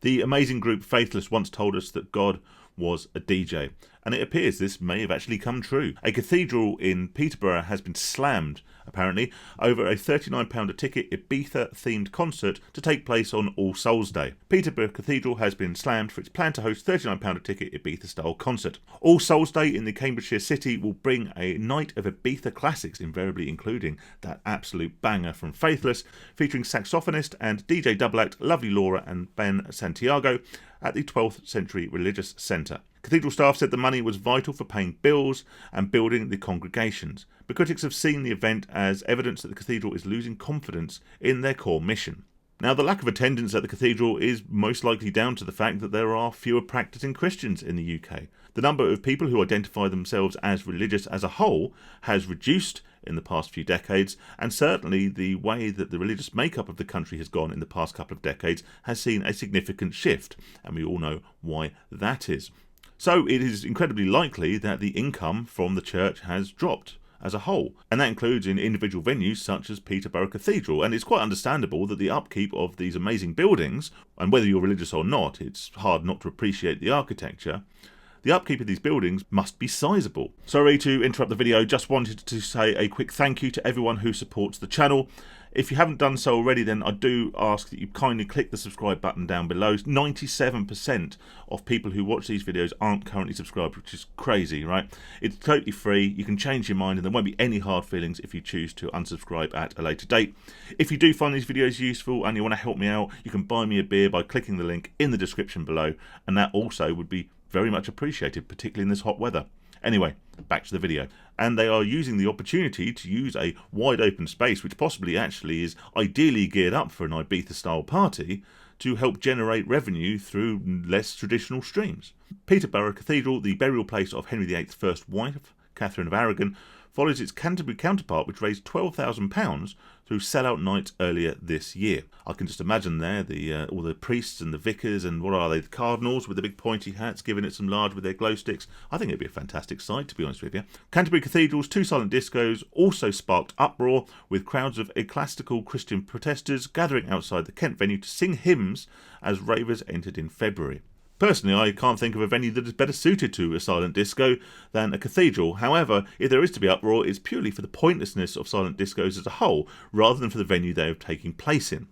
The amazing group Faithless once told us that God was a DJ, and it appears this may have actually come true. A cathedral in Peterborough has been slammed, apparently, over a £39 a ticket Ibiza-themed concert to take place on All Souls Day. Peterborough Cathedral has been slammed for its plan to host £39 a ticket Ibiza-style concert. All Souls Day in the Cambridgeshire city will bring a night of Ibiza classics, invariably including that absolute banger from Faithless, featuring saxophonist and DJ double act Lovely Laura and Ben Santiago at the 12th Century Religious Centre. Cathedral staff said the money was vital for paying bills and building the congregations, but critics have seen the event as evidence that the cathedral is losing confidence in their core mission. Now, the lack of attendance at the cathedral is most likely down to the fact that there are fewer practising Christians in the UK. The number of people who identify themselves as religious as a whole has reduced in the past few decades, and certainly the way that the religious makeup of the country has gone in the past couple of decades has seen a significant shift, and we all know why that is. So it is incredibly likely that the income from the church has dropped as a whole, and that includes in individual venues such as Peterborough Cathedral, and it's quite understandable that the upkeep of these amazing buildings, and whether you're religious or not, it's hard not to appreciate the architecture, the upkeep of these buildings must be sizable. Sorry to interrupt the video, just wanted to say a quick thank you to everyone who supports the channel. If you haven't done so already, then I do ask that you kindly click the subscribe button down below. 97% of people who watch these videos aren't currently subscribed, which is crazy, right? It's totally free, you can change your mind, and there won't be any hard feelings if you choose to unsubscribe at a later date. If you do find these videos useful and you want to help me out, you can buy me a beer by clicking the link in the description below, and that also would be very much appreciated, particularly in this hot weather. Anyway, back to the video. And they are using the opportunity to use a wide open space, which possibly actually is ideally geared up for an Ibiza style party, to help generate revenue through less traditional streams. Peterborough Cathedral, the burial place of Henry VIII's first wife, Catherine of Aragon, follows its Canterbury counterpart, which raised £12,000 through sellout nights earlier this year. I can just imagine there all the priests and the vicars and what are they, the cardinals with the big pointy hats giving it some lard with their glow sticks. I think it'd be a fantastic sight, to be honest with you. Canterbury Cathedral's two silent discos also sparked uproar, with crowds of ecclesiastical Christian protesters gathering outside the Kent venue to sing hymns as ravers entered in February. Personally, I can't think of a venue that is better suited to a silent disco than a cathedral. However, if there is to be uproar, it's purely for the pointlessness of silent discos as a whole, rather than for the venue they are taking place in.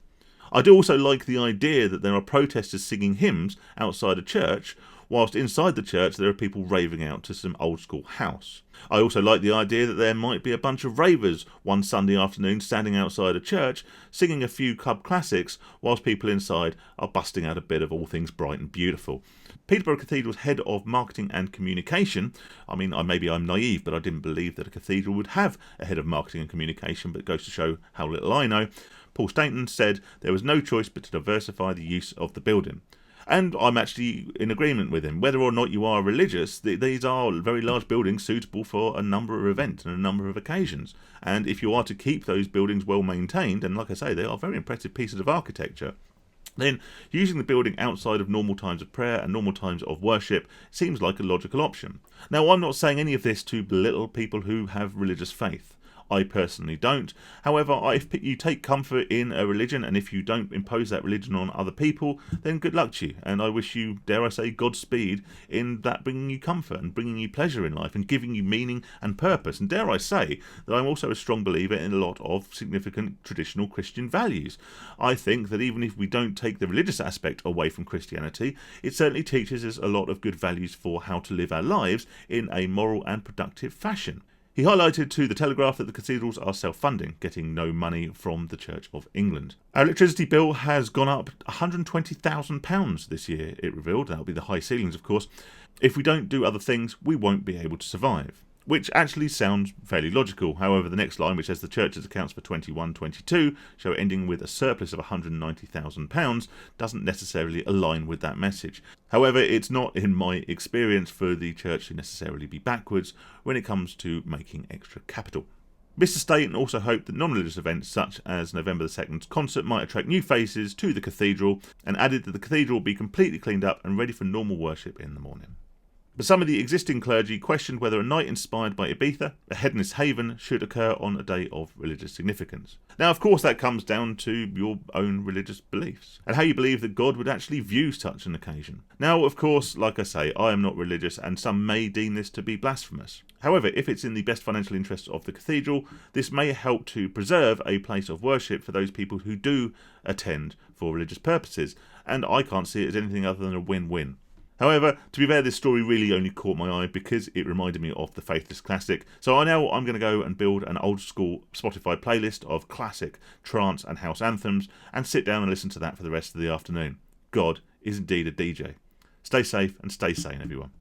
I do also like the idea that there are protesters singing hymns outside a church, whilst inside the church there are people raving out to some old school house. I also like the idea that there might be a bunch of ravers one Sunday afternoon standing outside a church, singing a few club classics, whilst people inside are busting out a bit of all things bright and beautiful. Peterborough Cathedral's head of marketing and communication, maybe I'm naive, but I didn't believe that a cathedral would have a head of marketing and communication, but it goes to show how little I know. Paul Stainton said there was no choice but to diversify the use of the building. And I'm actually in agreement with him. Whether or not you are religious, these are very large buildings suitable for a number of events and a number of occasions. And if you are to keep those buildings well maintained, and like I say, they are very impressive pieces of architecture, then using the building outside of normal times of prayer and normal times of worship seems like a logical option. Now, I'm not saying any of this to belittle people who have religious faith. I personally don't. However, if you take comfort in a religion, and if you don't impose that religion on other people, then good luck to you. And I wish you, dare I say, Godspeed in that bringing you comfort and bringing you pleasure in life and giving you meaning and purpose. And dare I say that I'm also a strong believer in a lot of significant traditional Christian values. I think that even if we don't take the religious aspect away from Christianity, it certainly teaches us a lot of good values for how to live our lives in a moral and productive fashion. He highlighted to the Telegraph that the cathedrals are self-funding, getting no money from the Church of England. Our electricity bill has gone up £120,000 this year, it revealed. That'll be the high ceilings, of course. If we don't do other things, we won't be able to survive. Which actually sounds fairly logical. However, the next line, which says the Church's accounts for 21-22 show ending with a surplus of £190,000, doesn't necessarily align with that message. However, it's not in my experience for the Church to necessarily be backwards when it comes to making extra capital. Mr. Staten also hoped that non-religious events such as November the 2nd's concert might attract new faces to the cathedral, and added that the cathedral will be completely cleaned up and ready for normal worship in the morning. But some of the existing clergy questioned whether a night inspired by Ibiza, a hedonist haven, should occur on a day of religious significance. Now, of course, that comes down to your own religious beliefs, and how you believe that God would actually view such an occasion. Now, of course, like I say, I am not religious, and some may deem this to be blasphemous. However, if it's in the best financial interests of the cathedral, this may help to preserve a place of worship for those people who do attend for religious purposes, and I can't see it as anything other than a win-win. However, to be fair, this story really only caught my eye because it reminded me of the Faithless classic, so I know I'm going to go and build an old school Spotify playlist of classic trance and house anthems and sit down and listen to that for the rest of the afternoon. God is indeed a DJ. Stay safe and stay sane, everyone.